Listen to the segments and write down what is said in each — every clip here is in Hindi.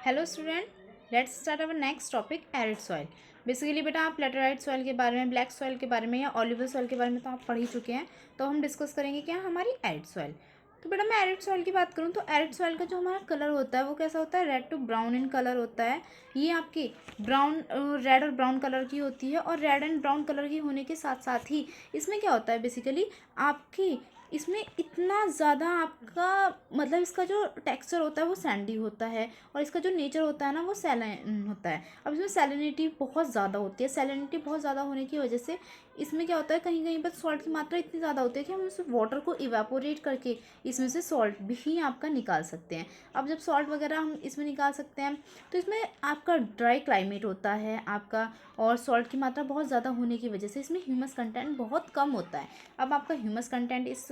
Hello student, let's start our next topic arid soil. Basically बेटा आप लेटराइट सॉइल के बारे में, ब्लैक सॉइल के बारे में या ऑलिवल सॉइल के बारे में तो आप पढ़ ही चुके हैं। तो हम डिस्कस करेंगे क्या हमारी एरिड सॉइल। तो बेटा मैं एरिड सॉइल की बात करूँ तो एरिड सॉइल का जो हमारा कलर होता है वो कैसा होता है, red to brown in colour होता है। ये आपकी ब्राउन, रेड और ब्राउन कलर की होती है। और रेड एंड ब्राउन कलर की होने के साथ साथ ही इसमें क्या होता है, बेसिकली आपकी इसमें इतना ज़्यादा आपका मतलब इसका जो टेक्सचर होता है वो सैंडी होता है। और इसका जो नेचर होता है ना वो सैलिन होता है। अब इसमें सैलिनिटी बहुत ज़्यादा होती है। सैलिनिटी बहुत ज़्यादा होने की वजह से इसमें क्या होता है, कहीं कहीं पर सॉल्ट की मात्रा इतनी ज़्यादा होती है कि हम उस वाटर को इवेपोरेट करके इसमें से सॉल्ट भी आपका निकाल सकते हैं। अब जब सॉल्ट वगैरह हम इसमें निकाल सकते हैं तो इसमें आपका ड्राई क्लाइमेट होता है आपका, और सॉल्ट की मात्रा बहुत ज़्यादा होने की वजह से इसमें ह्यूमस कंटेंट बहुत कम होता है। अब आपका ह्यूमस कंटेंट इस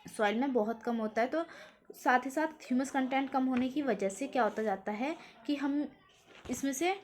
सॉइल में बहुत कम होता है, तो साथ ही साथ ह्यूमस कंटेंट कम होने की वजह से क्या होता जाता है कि हम इसमें से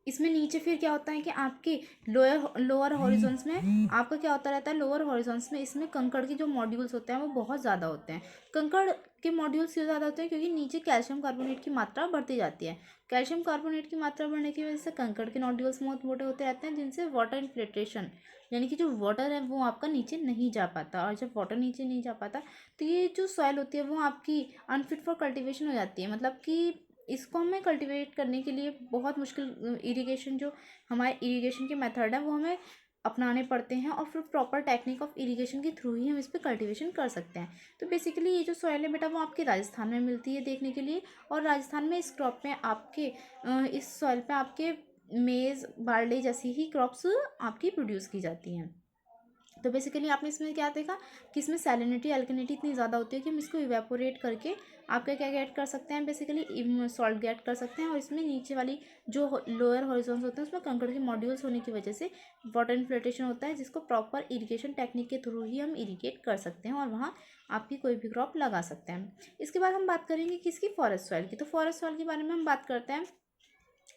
इसमें नीचे फिर क्या होता है कि आपके लोअर लोअर हॉरिजॉन्स में आपका क्या होता रहता है, लोअर हॉरिजॉन्स में इसमें कंकड़ के जो मॉड्यूल्स होते हैं वो बहुत ज़्यादा होते हैं। कंकड़ के मॉड्यूल्स क्यों ज़्यादा होते हैं, क्योंकि नीचे कैल्शियम कार्बोनेट की मात्रा बढ़ती जाती है। कैल्शियम कार्बोनेट की मात्रा बढ़ने की वजह से कंकड़ के नॉड्यूल्स बहुत मोटे होते रहते हैं, जिनसे वाटर इन्फिल्ट्रेशन यानी कि जो वाटर है वो आपका नीचे नहीं जा पाता। और जब वाटर नीचे नहीं जा पाता तो ये जो सॉइल होती है वो आपकी अनफिट फॉर कल्टीवेशन हो जाती है। मतलब कि इसको हमें कल्टीवेट करने के लिए बहुत मुश्किल, इरिगेशन जो हमारे इरिगेशन के मेथड है वो हमें अपनाने पड़ते हैं। और फिर प्रॉपर टेक्निक ऑफ इरिगेशन के थ्रू ही हम इस पर कल्टीवेशन कर सकते हैं। तो बेसिकली ये जो सॉइल है बेटा वो आपके राजस्थान में मिलती है देखने के लिए। और राजस्थान में इस क्रॉप में आपके इस सॉइल पे आपके मेज़ बार्ले जैसी ही क्रॉप्स आपकी प्रोड्यूस की जाती हैं। तो बेसिकली आपने इसमें क्या देखा कि इसमें सैलिनिटी अल्कलिनिटी इतनी ज़्यादा होती है कि हम इसको इवेपोरेट करके आपका क्या गेट कर सकते हैं, बेसिकली सॉल्ट गेट कर सकते हैं। और इसमें नीचे वाली जो लोअर हॉरिजॉन्स होते हैं उसमें कंकड़ के मॉड्यूल्स होने की वजह से वाटर इन्फिल्ट्रेशन होता है, जिसको प्रॉपर इरिगेशन टेक्निक के थ्रू ही हम इरिगेट कर सकते हैं और वहाँ आपकी कोई भी क्रॉप लगा सकते हैं। इसके बाद हम बात करेंगे किसकी, फॉरेस्ट सॉइल की। तो फॉरेस्ट सॉइल के बारे में हम बात करते हैं।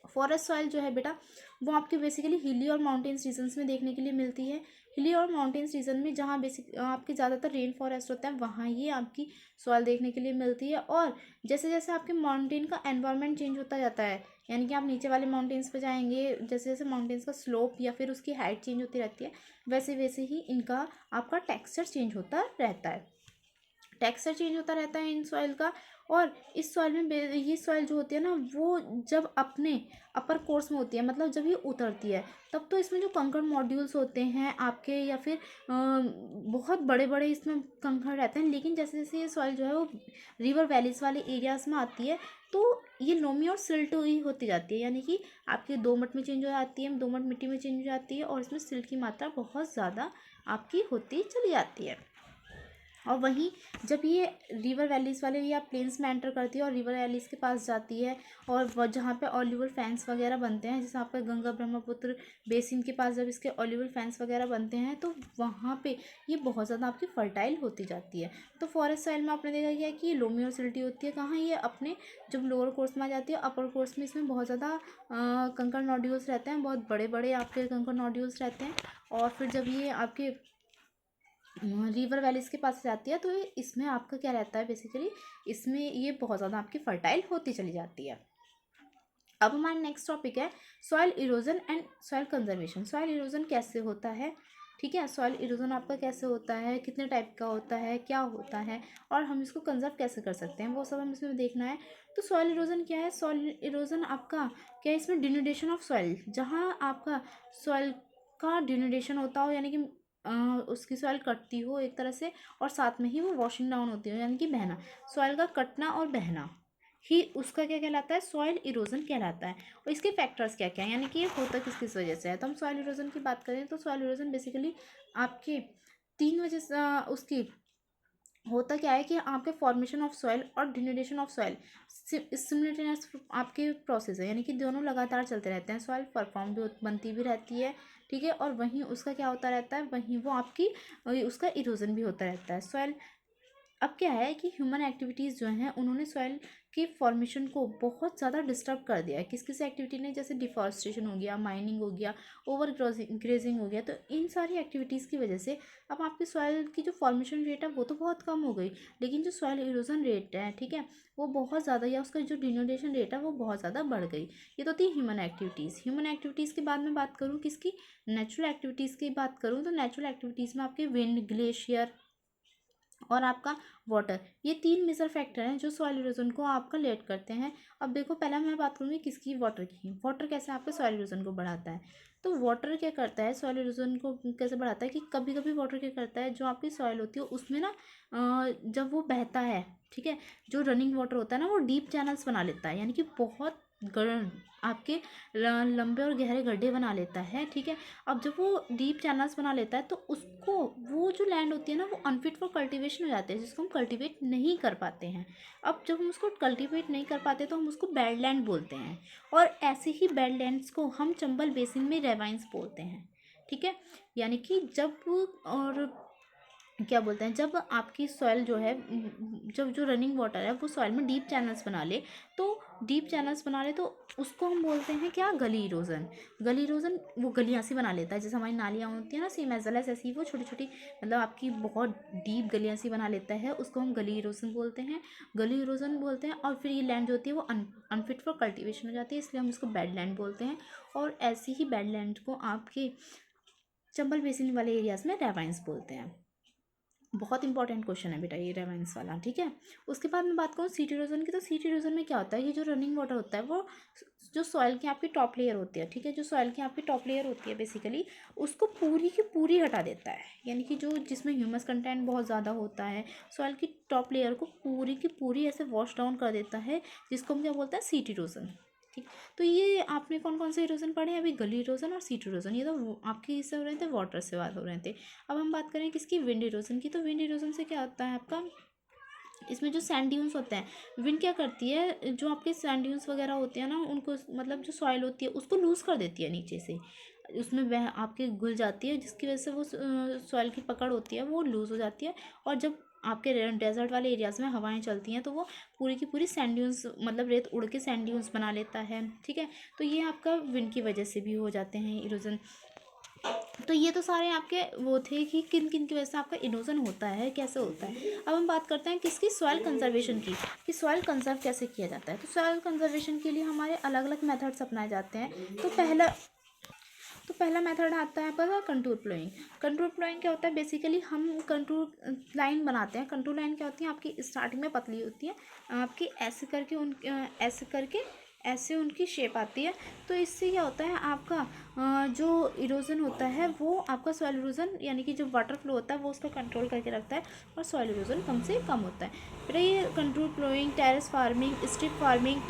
फॉरेस्ट सॉइल जो है बेटा वो आपके बेसिकली हिली और माउंटेन्स रीजन्स में देखने के लिए मिलती है। हिली और माउंटेन्स रीजन में जहाँ बेसिक आपके ज़्यादातर रेन फॉरेस्ट होता है वहाँ ये आपकी सॉइल देखने के लिए मिलती है। और जैसे जैसे आपके माउंटेन का एनवायरनमेंट चेंज होता जाता है, यानी कि आप नीचे वाले माउंटेन्स पे जाएंगे, जैसे जैसे माउंटेन्स का स्लोप या फिर उसकी हाइट चेंज होती रहती है वैसे वैसे ही इनका आपका टेक्सचर चेंज होता रहता है। टेक्सचर चेंज होता रहता है इन सॉइल का। और इस सॉइल में ये सॉइल जो होती है ना वो जब अपने अपर कोर्स में होती है, मतलब जब ये उतरती है तब तो इसमें जो कंकड़ मॉड्यूल्स होते हैं आपके या फिर बहुत बड़े बड़े इसमें कंकड़ रहते हैं। लेकिन जैसे जैसे ये सॉइल जो है वो रिवर वैलीज वाले एरियाज में आती है तो ये लोमी और सिल्ट ही होती जाती है, यानी कि आपकी दोमट में चेंज हो जाती है, दोमट मिट्टी में चेंज हो जाती है और इसमें सिल्ट की मात्रा बहुत ज़्यादा आपकी होती चली जाती है। और वहीं जब ये रिवर वैलीज़ वाले या प्लेन्स में एंटर करती है और रिवर वैलीज़ के पास जाती है और वह जहाँ पे ऑलिवल फैंस वगैरह बनते हैं, जैसे आपका गंगा ब्रह्मपुत्र बेसिन के पास जब इसके ऑलिवल फैंस वगैरह बनते हैं तो वहाँ पे ये बहुत ज़्यादा आपकी फर्टाइल होती जाती है। तो फॉरेस्ट सॉइल में आपने देखा गया कि ये लोमी और सिल्टी होती है। कहाँ ये अपने जब लोअर कोर्स में आ जाती है, अपर कोर्स में इसमें बहुत ज़्यादा कंकड़ नोड्यूल्स रहते हैं, बहुत बड़े बड़े आपके कंकड़ नोड्यूल्स रहते हैं। और फिर जब ये आपके रिवर वैलीज के पास जाती है तो इसमें आपका क्या रहता है, बेसिकली इसमें ये बहुत ज़्यादा आपकी फर्टाइल होती चली जाती है। अब हमारा नेक्स्ट टॉपिक है soil erosion and soil conservation. Soil erosion कैसे होता है, ठीक है, सॉइल इरोजन आपका कैसे होता है, कितने टाइप का होता है, क्या होता है और हम इसको कंजर्व कैसे कर सकते हैं, वो सब हम इसमें देखना है। तो सॉइल इरोजन क्या है, सॉइल इरोजन आपका क्या है, इसमें डिनुडेशन ऑफ सॉइल, जहाँ आपका सॉइल का डिनुडेशन होता हो, यानी कि उसकी सॉइल कटती हो एक तरह से और साथ में ही वो वॉशिंग डाउन होती हो, यानी कि बहना। सॉइल का कटना और बहना ही उसका क्या कहलाता है, सॉइल इरोजन कहलाता है। और इसके फैक्टर्स क्या क्या है, यानी कि ये होता किस किस वजह से है। तो हम सॉइल इरोजन की बात करें तो सॉइल इरोजन बेसिकली आपके तीन वजह से उसकी होता क्या है कि आपके फॉर्मेशन ऑफ सॉइल और डिनुडेशन ऑफ सॉइल सिमुलेटेनियस आपके प्रोसेस है, यानी कि दोनों लगातार चलते रहते हैं। सॉइल परफॉर्म भी बनती भी रहती है, ठीक है, और वहीं उसका क्या होता रहता है, वहीं वो आपकी उसका इरोजन भी होता रहता है। सॉइल अब क्या है कि ह्यूमन एक्टिविटीज़ जो हैं उन्होंने सॉइल के फॉर्मेशन को बहुत ज़्यादा डिस्टर्ब कर दिया है किस किस एक्टिविटी ने, जैसे डिफॉरेस्टेशन हो गया, माइनिंग हो गया, ओवर ग्रेजिंग हो गया। तो इन सारी एक्टिविटीज़ की वजह से अब आपकी सॉइल की जो फॉर्मेशन रेट है वो तो बहुत कम हो गई, लेकिन जो सॉइल इरोजन रेट है, ठीक है, वो बहुत ज़्यादा, या उसका जो डिनोडेशन रेट है वो बहुत ज़्यादा बढ़ गई। ये तो थी ह्यूमन एक्टिविटीज़। ह्यूमन एक्टिविटीज़ के बाद में बात करूँ किसकी, नेचुरल एक्टिविटीज़ की बात करूँ तो नेचुरल एक्टिविटीज़ में आपके विंड, ग्लेशियर और आपका वाटर, ये तीन मेजर फैक्टर हैं जो सॉइल इरोजन को आपका लेट करते हैं। अब देखो पहला मैं बात करूँगी किसकी, वाटर की। वाटर कैसे आपके सॉइल इरोजन को बढ़ाता है, तो वाटर क्या करता है सॉइल इरोजन को कैसे बढ़ाता है कि कभी कभी वाटर क्या करता है, जो आपकी सॉइल होती है उसमें ना जब वो बहता है, ठीक है, जो रनिंग वाटर होता है ना वो डीप चैनल्स बना लेता है, यानी कि बहुत आपके लंबे और गहरे गड्ढे बना लेता है, ठीक है। अब जब वो डीप चैनल्स बना लेता है तो उसको, वो जो लैंड होती है ना वो अनफिट फॉर कल्टीवेशन हो जाती है, जिसको हम कल्टीवेट नहीं कर पाते हैं। अब जब हम उसको कल्टीवेट नहीं कर पाते तो हम उसको बैड लैंड बोलते हैं, और ऐसे ही बैड लैंड्स को हम चंबल बेसिन में रेवाइंस बोलते हैं, ठीक है। यानी कि जब, और क्या बोलते हैं, जब आपकी सॉइल जो है, जब जो रनिंग वाटर है वो सॉइल में डीप चैनल्स बना ले, तो डीप चैनल्स बना ले तो उसको हम बोलते हैं क्या, गली इरोजन। गली इरोजन वो गलियाँ सी बना लेता है, जैसे हमारी नालियाँ होती हैं ना, सेम एज वेल एज ऐसी वो छोटी छोटी, मतलब आपकी बहुत डीप गलियाँ सी बना लेता है, उसको हम गली इरोजन बोलते हैं, गली इरोजन बोलते हैं। और फिर ये लैंड जो होती है वो अनफिट फॉर कल्टीवेशन हो जाती है, इसलिए हम इसको बैड लैंड बोलते हैं। और ऐसी ही बैड लैंड को आपके चंबल बेसिन वाले एरियाज में रेवाइंस बोलते हैं। बहुत इंपॉर्टेंट क्वेश्चन है बेटा ये रेवाइंस वाला, ठीक है। उसके बाद मैं बात करूँ सीट इरोजन की, तो सीट इरोजन में क्या होता है, ये जो रनिंग वाटर होता है वो जो सॉइल की आपकी टॉप लेयर होती है, ठीक है, जो सॉइल की आपकी टॉप लेयर होती है बेसिकली उसको पूरी की पूरी हटा देता है, यानी कि जो जिसमें ह्यूमस कंटेंट बहुत ज़्यादा होता है, सॉइल की टॉप लेयर को पूरी की पूरी ऐसे वॉश डाउन कर देता है, जिसको हम क्या बोलते हैं, सीट इरोजन, ठीक। तो ये आपने कौन कौन से इरोजन पढ़े हैं अभी, गली इरोजन और सीट इरोजन, ये तो आपके इससे हो रहे थे, वाटर से बात हो रहे थे। अब हम बात करें किसकी, विंड इरोजन की। तो विंड इरोजन से क्या होता है आपका, इसमें जो सैंड ड्यून्स होते हैं, विंड क्या करती है, जो आपके सैंड ड्यून्स वगैरह होते हैं ना उनको, मतलब जो सॉइल होती है उसको लूज़ कर देती है नीचे से, उसमें वह आपके घुल जाती है, जिसकी वजह से वो सॉइल की पकड़ होती है वो लूज़ हो जाती है। और जब आपके डेजर्ट वाले एरियाज़ में हवाएं चलती हैं तो वो पूरी की पूरी सैंड ड्यून्स, मतलब रेत उड़ के सैंड ड्यून्स बना लेता है, ठीक है। तो ये आपका विंड की वजह से भी हो जाते हैं इरोजन। तो ये तो सारे आपके वो थे कि किन किन की वजह से आपका इरोजन होता है, कैसे होता है। अब हम बात करते हैं किसकी, सॉइल कंजर्वेशन की, कि सॉइल कंजर्व कैसे किया जाता है। तो सॉइल कंजर्वेशन के लिए हमारे अलग अलग मेथड्स अपनाए जाते हैं। तो पहला मेथड आता है आपका कंटूर प्लोइंग। कंटूर प्लोइंग क्या होता है, बेसिकली हम कंटूर लाइन बनाते हैं। कंटूर लाइन क्या होती है, आपकी स्टार्टिंग में पतली होती है, आपकी ऐसे करके ऐसे उनकी शेप आती है। तो इससे क्या होता है, आपका जो इरोजन होता है वो आपका सॉइल इरोजन, यानी कि जो वाटर फ्लो होता है वो उसको कंट्रोल करके रखता है, और सॉइल इरोजन कम से कम होता है। फिर ये contour ploughing, terrace farming, strip farming,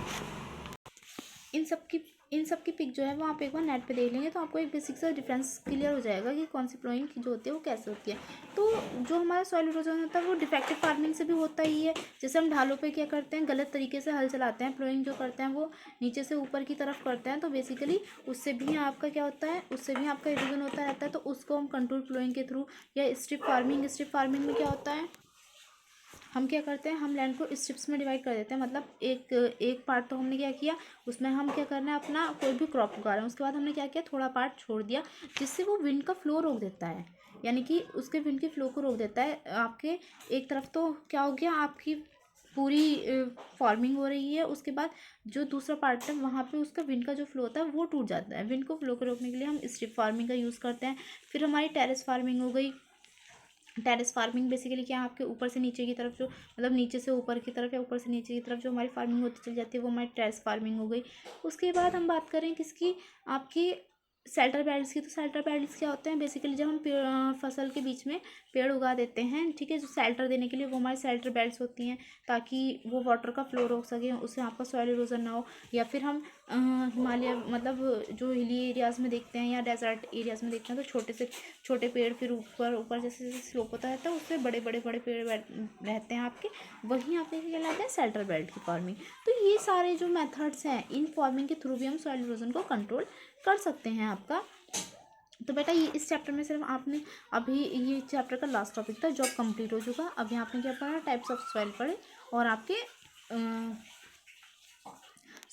इन सब की पिक जो है वो आप एक बार नेट पे देख लेंगे तो आपको एक बेसिक सा डिफरेंस क्लियर हो जाएगा कि कौन सी प्लोइंग जो होती है वो कैसे होती है। तो जो हमारा सॉइल इरोजन होता है वो डिफेक्टिव फार्मिंग से भी होता ही है। जैसे हम ढालों पे क्या करते हैं, गलत तरीके से हल चलाते हैं, प्लोइंग जो करते हैं वो नीचे से ऊपर की तरफ करते हैं, तो बेसिकली उससे भी आपका क्या होता है, उससे भी आपका इरोजन होता रहता है। तो उसको हम कंट्रोल प्लोइंग के थ्रू, या स्ट्रिप फार्मिंग में क्या होता है, हम क्या करते हैं, हम लैंड को स्ट्रिप्स में डिवाइड कर देते हैं। मतलब एक पार्ट तो हमने क्या किया, उसमें हम क्या करना है, अपना कोई भी क्रॉप उगा रहे हैं, उसके बाद हमने क्या किया, थोड़ा पार्ट छोड़ दिया, जिससे वो विंड का फ्लो रोक देता है, यानी कि उसके विंड के फ्लो को रोक देता है। आपके एक तरफ तो क्या हो गया, आपकी पूरी फार्मिंग हो रही है, उसके बाद जो दूसरा पार्ट है वहाँ पे उसका विंड का जो फ्लो होता है वो टूट जाता है। विंड को फ्लो को रोकने के लिए हम स्ट्रिप फार्मिंग का यूज़ करते हैं। फिर हमारी टेरेस फार्मिंग हो गई। टेरेस फार्मिंग बेसिकली क्या है, आपके ऊपर से नीचे की तरफ जो, मतलब नीचे से ऊपर की तरफ या ऊपर से नीचे की तरफ जो हमारी फार्मिंग होती चली जाती है वो हमारी टेरेस फार्मिंग हो गई। उसके बाद हम बात करें किसकी, आपकी शेल्टर बेल्ट्स की। तो शेल्टर बेल्ट्स क्या होते हैं, बेसिकली जब हम फसल के बीच में पेड़ उगा देते हैं, ठीक है, जो शेल्टर देने के लिए वो हमारी शेल्टर बेल्ट्स होती हैं, ताकि वो वाटर का फ्लो रोक सके, उससे आपका सॉइल इरोजन ना हो। या फिर हम हिमालय, मतलब जो हिली एरियाज़ में देखते हैं या डेजर्ट एरियाज़ में देखते हैं, तो छोटे से छोटे पेड़, फिर ऊपर ऊपर जैसे जैसे स्लोप होता रहता है उससे बड़े बड़े बड़े पेड़ रहते हैं आपके, वहीं आपके क्या कहलाते हैं, शेल्टर बेल्ट की फार्मिंग। तो ये सारे जो मेथड्स हैं, इन फार्मिंग के थ्रू भी हम सॉइल इरोजन को कंट्रोल कर सकते हैं आपका। तो बेटा ये इस चैप्टर में सिर्फ आपने, अभी ये चैप्टर का लास्ट टॉपिक था, जॉब कंप्लीट हो चुका। अभी आपने क्या पढ़ा, टाइप्स ऑफ सॉइल पढ़े, और आपके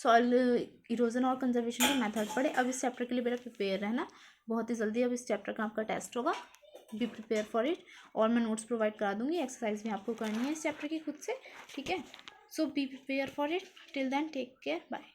सॉइल इरोजन और कंजर्वेशन के मेथड पढ़े। अब इस चैप्टर के लिए बेटा प्रिपेयर रहना, बहुत ही जल्दी अब इस चैप्टर का आपका टेस्ट होगा, बी प्रिपेयर फॉर इट। और मैं नोट्स प्रोवाइड करा दूंगी, एक्सरसाइज भी आपको करनी है इस चैप्टर की खुद से, ठीक है। So be prepare for it, till then take care, bye.